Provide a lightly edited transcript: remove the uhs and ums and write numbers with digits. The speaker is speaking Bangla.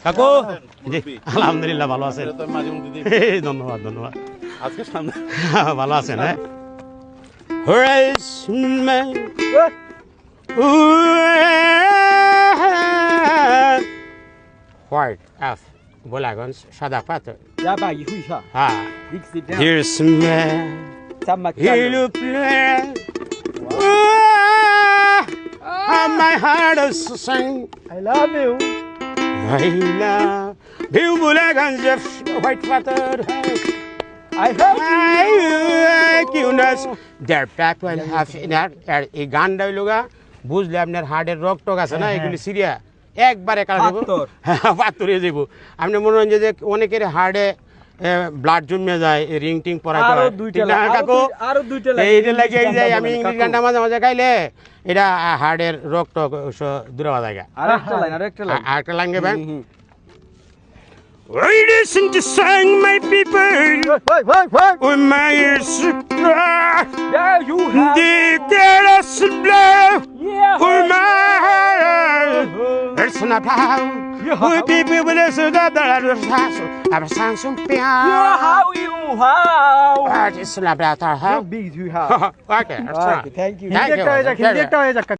কাকু জি আলহামদুলিল্লাহ ভালো আছেন ধন্যবাদ ধন্যবাদ আজকে সামনে ভালো আছেন হ্যাঁ হোয়াইট এফ গোলাগঞ্জ সাদা পাথর Ja, ba, ich hui sha. হ্যাঁ Dixit ja. Here's man Sama He'll play my heart is sing I love you. I love you Golaganj white পাথর I love এই গানটা হইল গা বুঝলে আপনার হার্টের রক টক আছে না এগুলি সিরিয়া একবারে পাত্তর হয়ে যাবো আপনি মনে হয় যে অনেকের হার্টে ব্লাড জমে যায় রিং টিং পরাইতে হয় কাকু এইটা লাগে এই যে আমি ইংলিশ গানটা মাঝে মাঝে গাইলে এটা হার্টের রক টক দূরে হওয়া যায় আরেকটা line গাবেন I listen to song my people with my ears Yeah, you have. they get us blow Yeah. with my heart it's not how we people will listen to the I'm sang some piano How. it's not about our How big you have. okay that's right Thank you. Thank you.